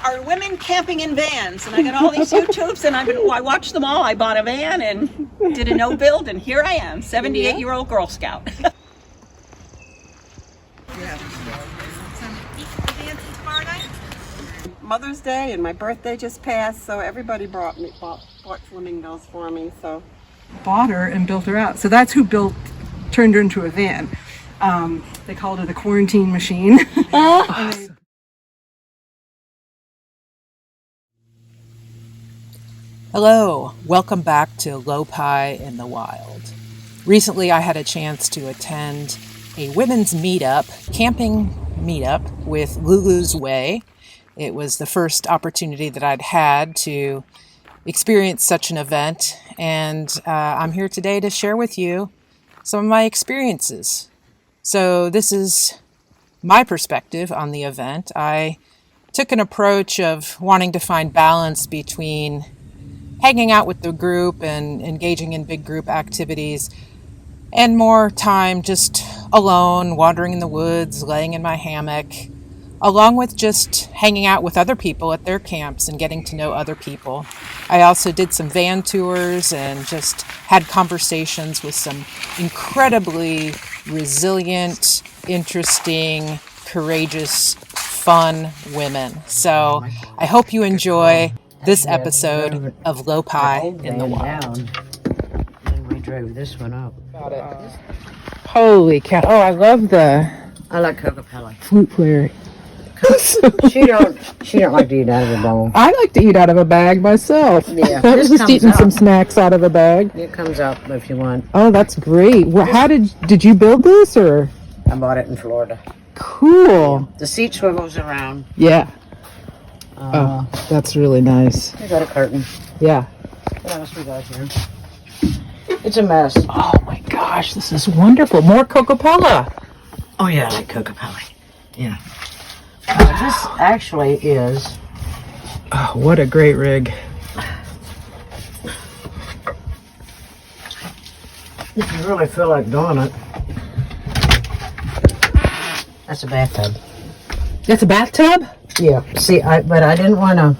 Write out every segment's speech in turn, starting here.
are women camping in vans, and I got all these YouTubes, and I watched them all. I bought a van and did a no build, and here I am, 78-year-old Girl Scout. Mother's Day and my birthday just passed, so everybody bought flamingos for me. So bought her and built her out. So that's who turned her into a van. They called it a quarantine machine. Hello, welcome back to Lo-Pi in the Wild. Recently I had a chance to attend a women's meetup, camping meetup with Lulu's Way. It was the first opportunity that I'd had to experience such an event, and I'm here today to share with you some of my experiences. So this is my perspective on the event. I took an approach of wanting to find balance between hanging out with the group and engaging in big group activities, and more time just alone, wandering in the woods, laying in my hammock, along with just hanging out with other people at their camps and getting to know other people. I also did some van tours and just had conversations with some incredibly resilient, interesting, courageous, fun women. So I hope you enjoy this episode of Lo-Pi in the Wild. And we drove this one up. Got it. Holy cow. Oh, I love the I like Coca-Cola. flute player. She don't like to eat out of a bowl. I like to eat out of a bag myself. Yeah, I was this just eating comes some out. snacks out of a bag. It comes up if you want. Oh, that's great. Well, how did you build this, or? I bought it in Florida. Cool. The seat swivels around. Yeah. Oh, that's really nice. We got a curtain. Yeah. What else we got here? It's a mess. Oh my gosh, this is wonderful. More Coca-Cola. Oh yeah, I like Coca-Cola. Yeah. This actually is. Oh, what a great rig. If you really feel like doing it. That's a bathtub. That's a bathtub? Yeah. See, but I didn't want to.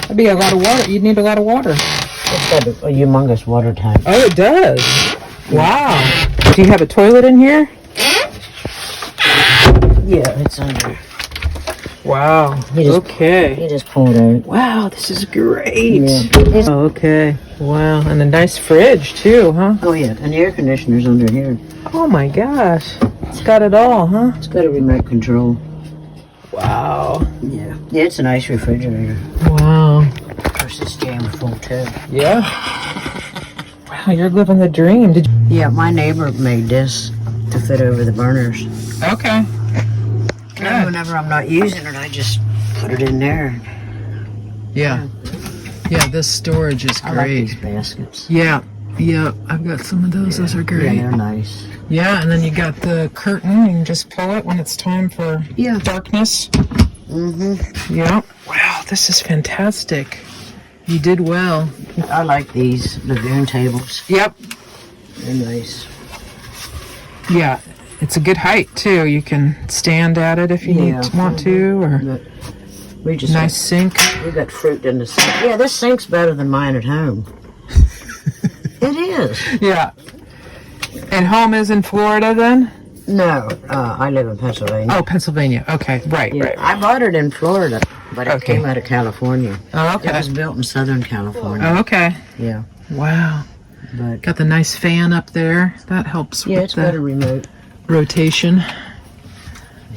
That'd be a lot of water. You'd need a lot of water. It's got a humongous water tank. Oh, it does. Wow. Do you have a toilet in here? Yeah, it's under. Wow. Okay. You just pull it out. Wow, this is great. Yeah. Oh, okay. Wow, and a nice fridge too, huh? Oh yeah, and the air conditioner's under here. Oh my gosh. It's got it all, huh? It's got a remote control. Wow. Yeah. Yeah, it's a nice refrigerator. Wow. Of course, it's jammed full too. Yeah. Wow, you're living the dream. Did you? Yeah, my neighbor made this to fit over the burners. Okay. And whenever I'm not using it, I just put it in there. Yeah. Yeah, this storage is I like great. these baskets. Yeah. Yeah, I've got some of those. Those are Yeah, great. they're nice. Yeah, and then you got the curtain. You can just pull it when it's time for darkness. Mm-hmm. Yeah. Wow, this is fantastic. You did well. I like these lagoon tables. Yep. They're nice. Yeah, it's a good height too. You can stand at it if you want to, or But we just nice sink. we got fruit in the sink. Yeah, this sink's better than mine at home. It is. Yeah. And home is in Florida then? No, I live in Pennsylvania. Oh, Pennsylvania. Okay, right, Yeah, right. I bought it in Florida, but it Okay. came out of California. Oh, It okay. was built in Southern California. Oh, okay. Yeah, Wow. but Got the nice fan up there. That helps yeah, with it's got a the remote. rotation.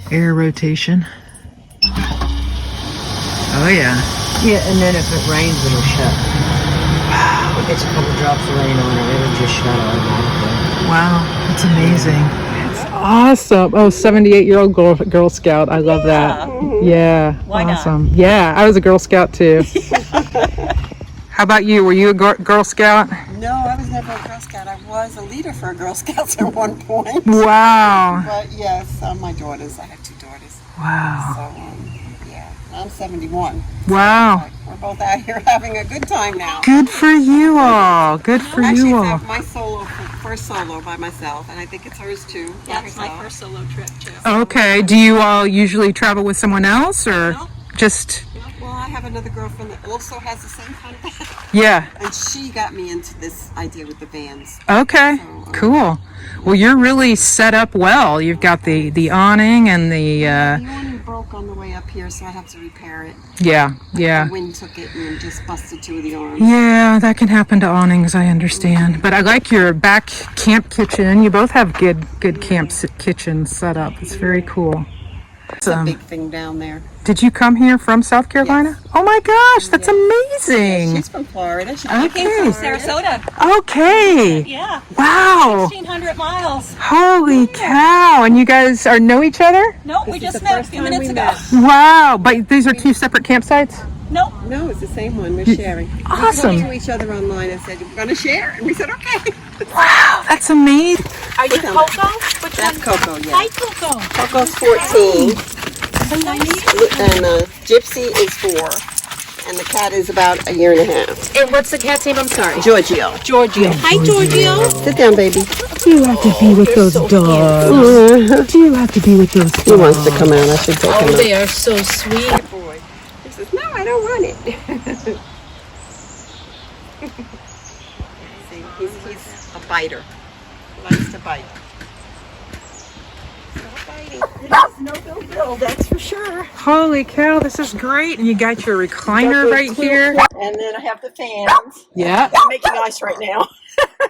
Air rotation. Oh, yeah. Yeah, and then if it rains, it'll shut. Wow. If it gets a couple drops of rain on it, it'll just shut automatically. Wow, that's amazing. That's awesome. Oh, 78-year-old Girl Scout. I love that. Yeah. Why not? awesome. Yeah, I was a Girl Scout too. How about you? Were you a Girl Scout? no, I was never a Girl Scout. I was a leader for Girl Scouts at one point. Wow. But yes, my daughters. I have two daughters. Wow. So yeah, I'm 71. Wow. We're both out here having a good time now. Good for you all. Good for Actually, you all. it's my first solo by myself, and I think it's hers too. Yeah, it's my first solo trip too. Okay. Do you all usually travel with someone else or No. just? Well, I have another girlfriend that also has the same kind of van, Yeah. and she got me into this idea with the vans. Okay. Cool. Well, you're really set up well. You've got the awning and the The awning broke on the way up here, so I have to repair it. yeah. The wind took it and just busted two of the arms. Yeah, that can happen to awnings, I understand. But I like your back camp kitchen. You both have good camp kitchen set up. It's very cool. It's a big thing down there. Did you come here from South Carolina? Yes. Oh my gosh, that's amazing. She's from Florida. She I came from Okay. Sarasota. Okay. Yeah. Wow. 1,600 miles. Holy cow. And you guys know each other? No, we just met a few minutes ago. Wow. But these are two separate campsites? Nope. No, it's the same one. We're sharing. Awesome. We talked to each other online and said, we're going to share. And we said, okay. Wow, that's amazing. Are you Coco? Which That's Coco, yeah. Hi, Coco. Coco's 14. And Gypsy is 4. And the cat is about a year and a half. And what's the cat's name? I'm sorry. Giorgio. Giorgio. Hi, Giorgio. Sit down, baby. Do you have to be with those dogs? Do you have to be with those dogs? He wants to come out. I should take him Oh, out. they are so sweet. Boy. He says, no, I don't want it. See, he's a biter. He likes to bite. No, that's for sure. Holy cow, this is great. And you got your recliner right here. And then I have the fans. Yeah. I'm making ice right now.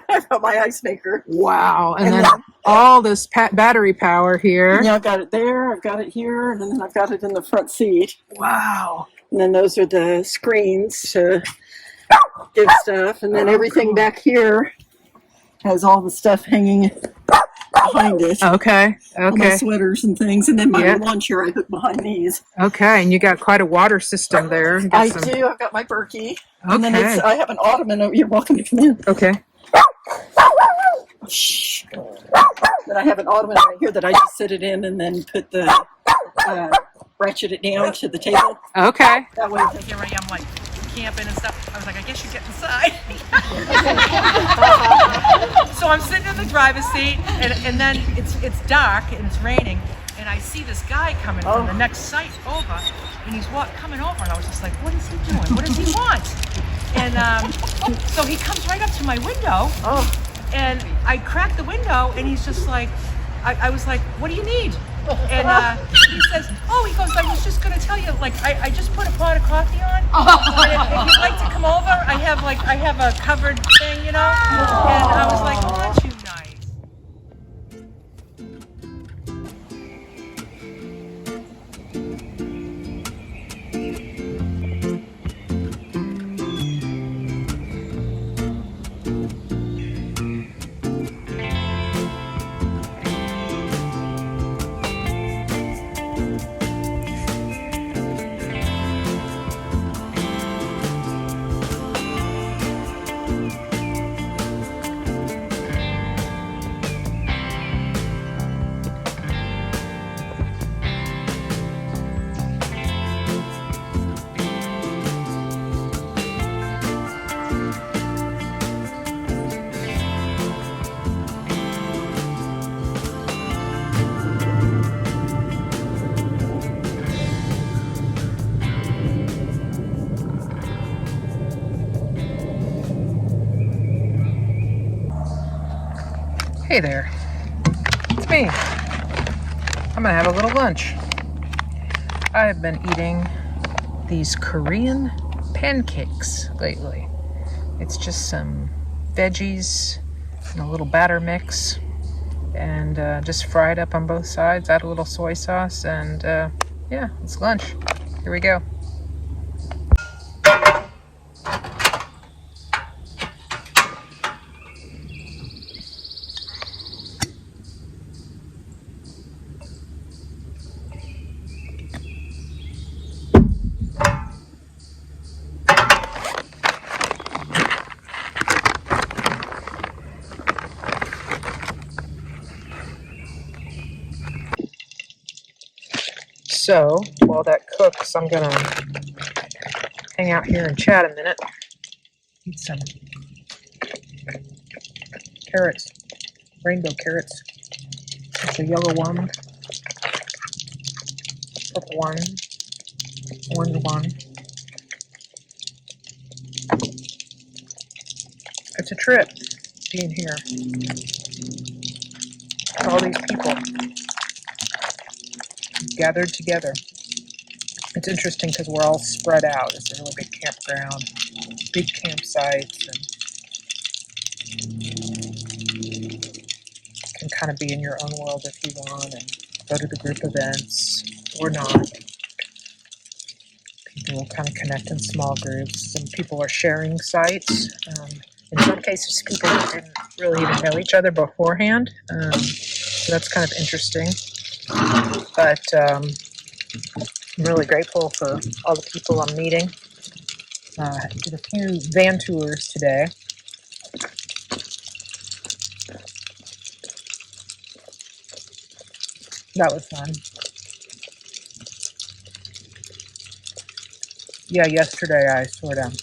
I've got my ice maker. Wow. And then all this battery power here. Yeah, I've got it there, I've got it here, and then I've got it in the front seat. Wow. And then those are the screens to give stuff. And then everything back here has all the stuff hanging behind it. Okay. All my Okay. sweaters and things. And then my Yeah. launcher I hook behind these. Okay. And you got quite a water system there. You got I some- do. I've got my Berkey. And then Okay. I have an ottoman. You're welcome to come in. Okay. Shh. Then I have an ottoman right here that I just sit it in and then put the ratchet it down to the table. Okay. That way. Here I am, like camping and stuff. I was like, I guess you get inside. So I'm sitting in the driver's seat, and then it's dark and it's raining, and I see this guy coming from the next site over, and he's coming over, and I was just like, what is he doing? What does he want? And so he comes right up to my window, and I crack the window, and he's just like, I was like, what do you need? And he says, he goes, I was just going to tell you, like, I just put a pot of coffee on. And if you'd like to come over, I have a covered thing, you know? And I was like, oh, aren't you nice? Hey there. It's me. I'm gonna have a little lunch. I've been eating these Korean pancakes lately. It's just some veggies and a little batter mix and just fried up on both sides. Add a little soy sauce and yeah, it's lunch. Here we go. So while that cooks, I'm gonna hang out here and chat a minute. Eat some carrots, rainbow carrots. There's a yellow one, purple one, orange one. It's a trip being here. All these people gathered together. It's interesting because we're all spread out. It's a really big campground, big campsites, and can kind of be in your own world if you want and go to the group events or not. People will kind of connect in small groups. Some people are sharing sites. In some cases, people didn't really even know each other beforehand. So that's kind of interesting. But I'm really grateful for all the people I'm meeting. Did a few van tours today. That was fun. Yeah, yesterday I sort of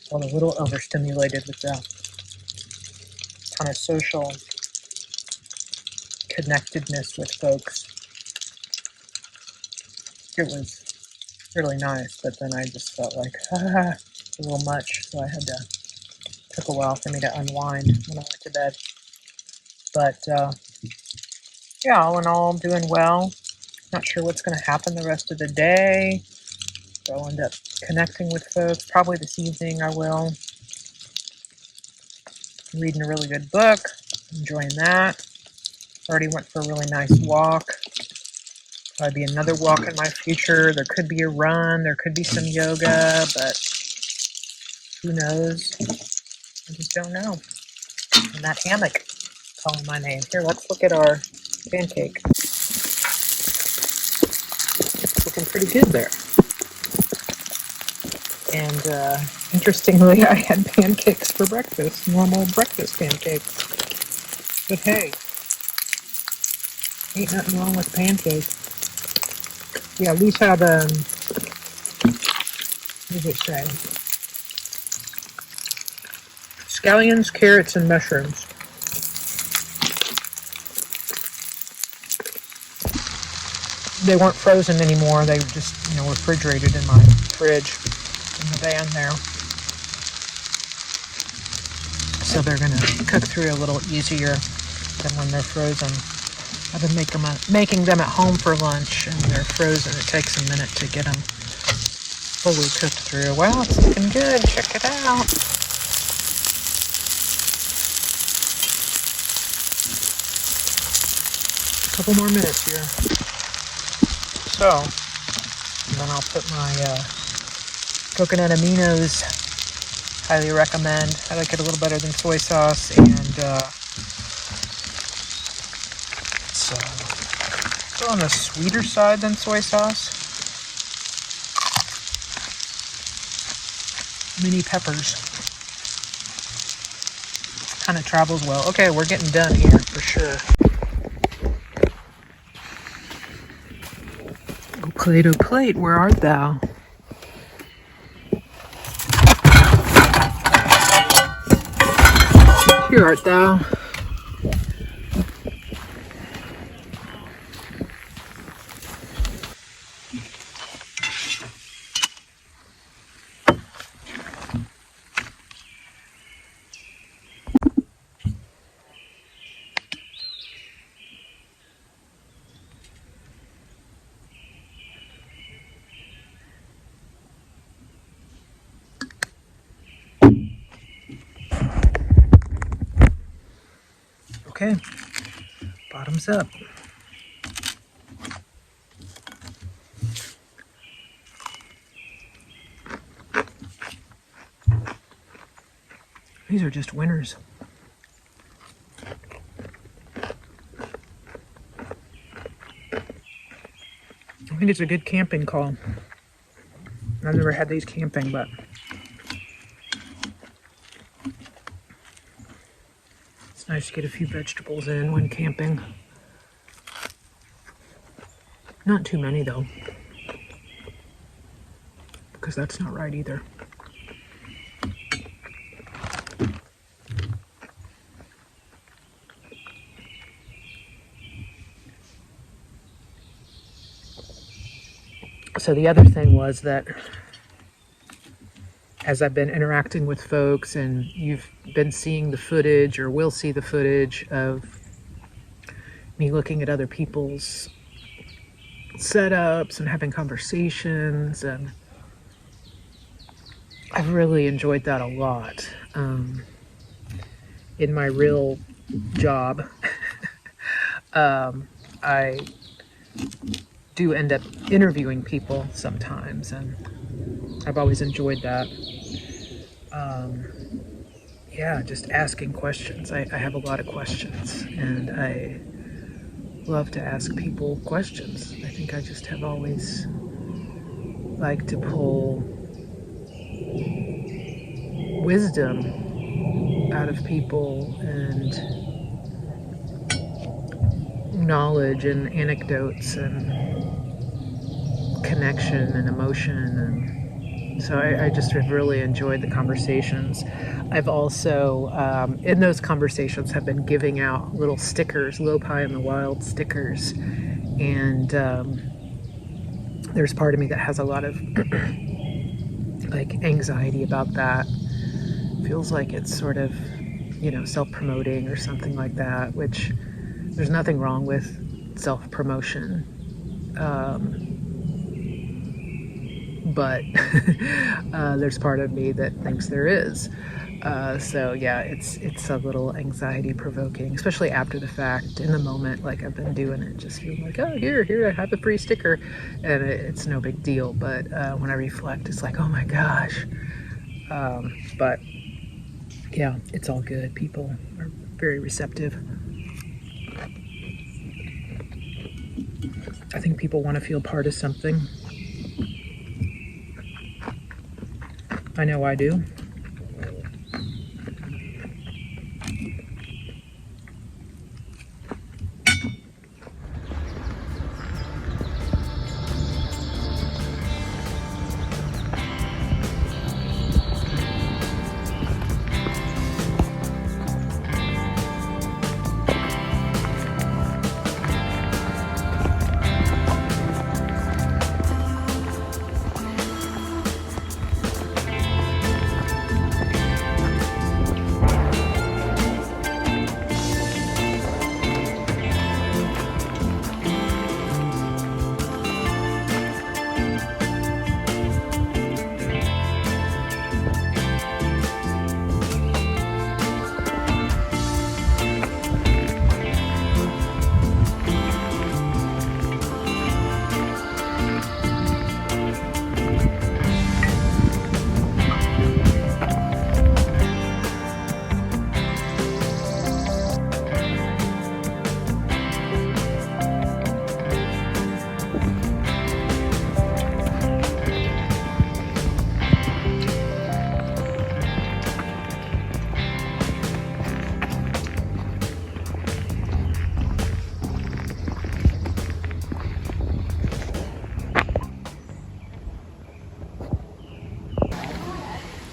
felt a little overstimulated with the kind of social connectedness with folks. It was really nice, but then I just felt like a little much, so I had to, took a while for me to unwind when I went to bed. But yeah, all in all, doing well. Not sure what's going to happen the rest of the day. So I'll end up connecting with folks. Probably this evening I will. I'm reading a really good book. Enjoying that. Already went for a really nice walk. Probably be another walk in my future. There could be a run. There could be some yoga, but who knows? I just don't know. And that hammock calling my name. Here, let's look at our pancake. It's looking pretty good there. And interestingly, I had pancakes for breakfast, normal breakfast pancakes. But hey, ain't nothing wrong with pancakes. Yeah, these have, what does it say? Scallions, carrots, and mushrooms. They weren't frozen anymore. They were just, refrigerated in my fridge in the van there. So they're going to cook through a little easier than when they're frozen. I've been making them at home for lunch, and they're frozen. It takes a minute to get them fully cooked through. Wow, it's looking good. Check it out. A couple more minutes here. So, and then I'll put my coconut aminos. Highly recommend. I like it a little better than soy sauce, and it's still on the sweeter side than soy sauce. Mini peppers. Kind of travels well. Okay, we're getting done here for sure. Oh, plate, oh plate, where art thou? Here art thou. Okay, bottoms up. These are just winners. I think it's a good camping call. I've never had these camping, but it's nice to get a few vegetables in when camping. Not too many though. because that's not right either. So the other thing was that as I've been interacting with folks, and you've been seeing the footage or will see the footage of me looking at other people's setups and having conversations, and I've really enjoyed that a lot. In my real job, I do end up interviewing people sometimes, and I've always enjoyed that. Yeah, just asking questions. I have a lot of questions, and I love to ask people questions. I think I just have always liked to pull wisdom out of people, and knowledge and anecdotes and connection and emotion, and so I just have really enjoyed the conversations. I've also in those conversations have been giving out little stickers, Low Pie in the Wild stickers, and there's part of me that has a lot of like anxiety about that. Feels like it's sort of, you know, self-promoting or something like that, which there's nothing wrong with self-promotion. But there's part of me that thinks there is. So yeah, it's a little anxiety provoking, especially after the fact. In the moment, like I've been doing it, just feeling like, oh, here, I have a free sticker, and it's no big deal. But when I reflect, it's like, oh my gosh. But yeah, it's all good. People are very receptive. I think people want to feel part of something. I know I do.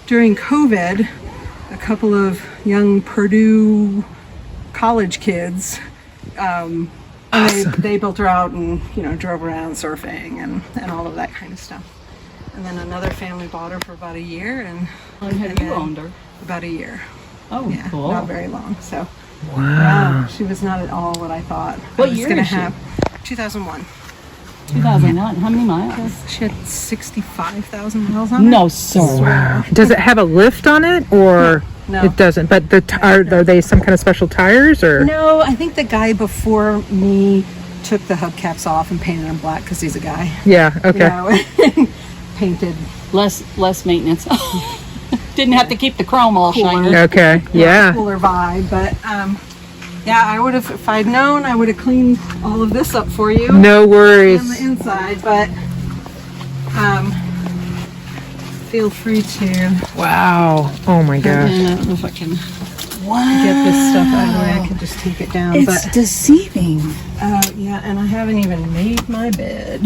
During COVID, a couple of young Purdue college kids, they built her out and, you know, drove around surfing and all of that kind of stuff. And then another family bought her for about a year, and Have you owned her? about a year. Oh, Yeah, cool. not very long. So Wow. she was not at all what I thought. What I was year gonna is she? have 2001. 2001. How many miles? She had 65,000 miles on it. No, sir. Wow. Does it have a lift on it, or No. it doesn't? But are they some kind of special tires, or? No, I think the guy before me took the hubcaps off and painted them black because he's a guy. Yeah. Okay. You know, painted Less maintenance. Didn't have to keep the chrome all shiny. Okay. Yeah. cooler vibe, but yeah, I would have, if I'd known, I would have cleaned all of this up for you No on the worries. inside, but feel free to Wow. Oh my gosh. And I don't know if I can. get this stuff out of the way. I could just take it down, It's but deceiving. yeah, and I haven't even made my bed.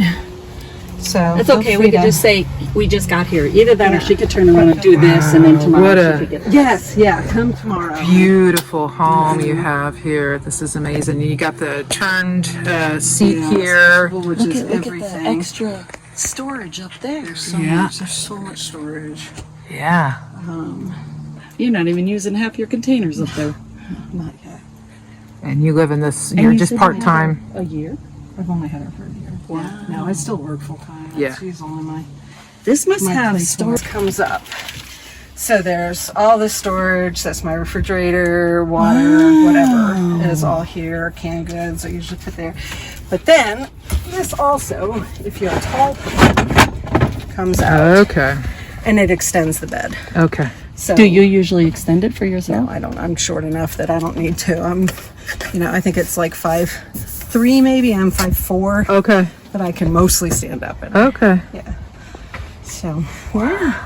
So It's feel okay. free We could to- just say we just got here. Either that, or she could turn around and do this, and then tomorrow What she a- could get. Yes, yeah, come tomorrow. Beautiful home you have here. This is amazing. You got the turned seat Yeah, here. which is everything. extra storage up there. There's so much storage. Yeah. You're not even using half your containers up there. Not yet. And you live in this, And you're you just said you part time. had her a year. I've only had her for a year. Yeah. No, I still work full time. Yeah. She's only my This must have place storage. comes up. So there's all the storage. That's my refrigerator, water, whatever is all here. Canned goods I usually put there. But then this also, if you're tall, comes out Okay. and it extends the bed. Okay. So Do you usually extend it for yourself? No, I don't. I'm short enough that I don't need to. I think it's like 5'3" maybe. I'm 5'4", Okay. but I can mostly stand up. And Okay. yeah. So yeah.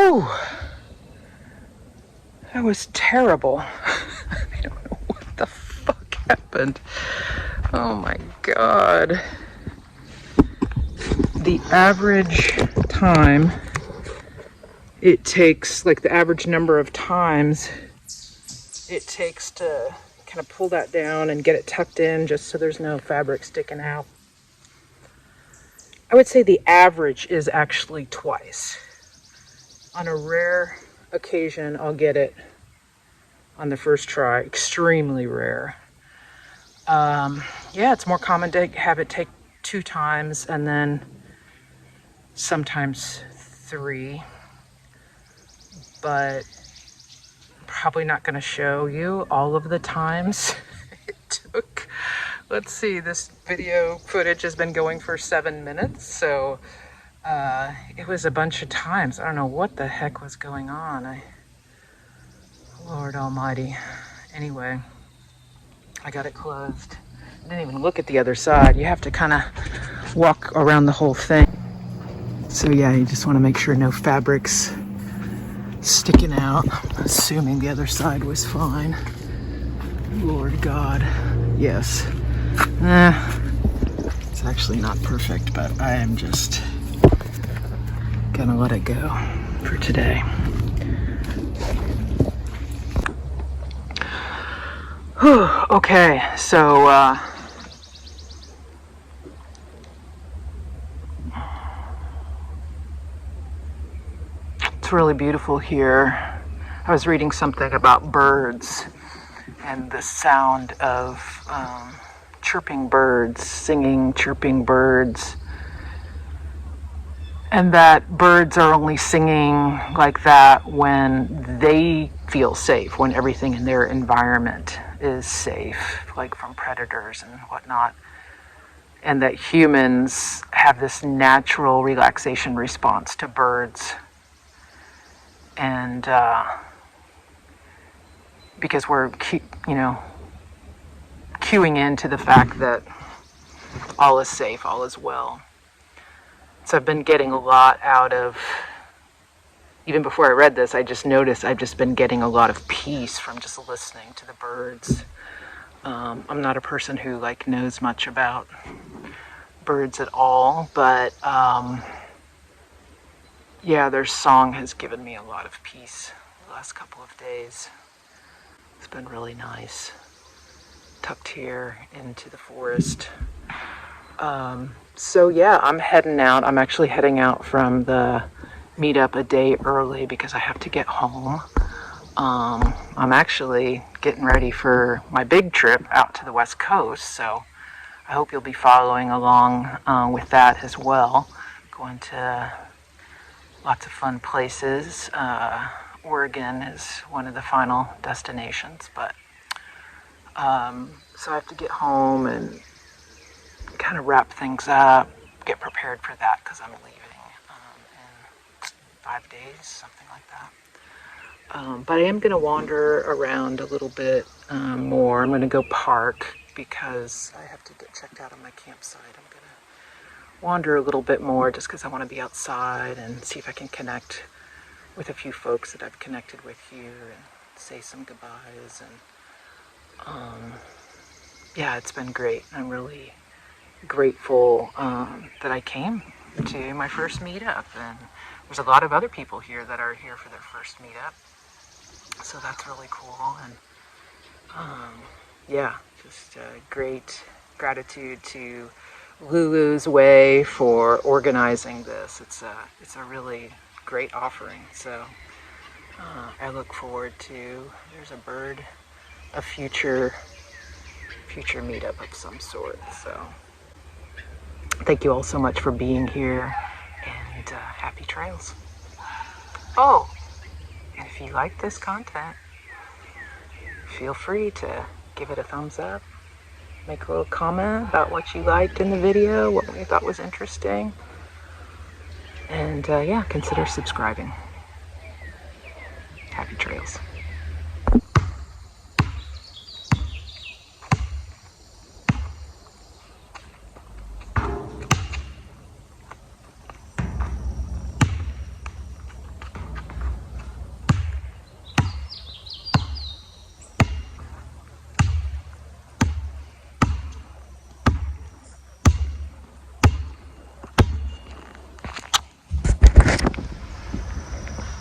Whew. That was terrible. I don't know what the fuck happened. Oh my God. The average time it takes, like the average number of times it takes to kind of pull that down and get it tucked in just so there's no fabric sticking out. I would say the average is actually twice. On a rare occasion, I'll get it on the first try. Extremely rare. Yeah, it's more common to have it take 2 times and then sometimes 3. But probably not going to show you all of the times it took. Let's see, this video footage has been going for 7 minutes, so it was a bunch of times. I don't know what the heck was going on. Lord almighty. Anyway, I got it closed. I didn't even look at the other side. You have to kind of walk around the whole thing. So yeah, you just want to make sure no fabric's sticking out. I'm assuming the other side was fine. Lord God, yes. It's actually not perfect, but I am just gonna let it go for today. Whew, okay, so it's really beautiful here. I was reading something about birds and the sound of chirping birds, singing, chirping birds, and that birds are only singing like that when they feel safe, when everything in their environment is safe, like from predators and whatnot, and that humans have this natural relaxation response to birds. And because we're, cueing into the fact that all is safe, all is well. So I've been getting a lot out of, even before I read this, I just noticed I've just been getting a lot of peace from just listening to the birds. I'm not a person who knows much about birds at all, but yeah, their song has given me a lot of peace the last couple of days. It's been really nice. Tucked here into the forest. So yeah, I'm heading out. I'm actually heading out from the meetup a day early because I have to get home. I'm actually getting ready for my big trip out to the West Coast, so I hope you'll be following along with that as well. Going to lots of fun places. Oregon is one of the final destinations, but so I have to get home and kind of wrap things up, get prepared for that because I'm leaving in 5 days, something like that. But I am going to wander around a little bit more. I'm going to go park because I have to get checked out on my campsite. I'm going to wander a little bit more just because I want to be outside and see if I can connect with a few folks that I've connected with here and say some goodbyes. And yeah, it's been great. I'm really grateful that I came to my first meetup, and there's a lot of other people here that are here for their first meetup, so that's really cool. And yeah, just great gratitude to Lulu's Way for organizing this. It's a really great offering, so I look forward to, there's a bird, a future meetup of some sort. So thank you all so much for being here, and happy trails. Oh, and if you like this content, feel free to give it a thumbs up, make a little comment about what you liked in the video, what you thought was interesting, and yeah, consider subscribing. Happy trails.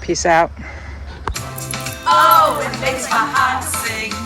Peace out. Oh, it makes my heart sing.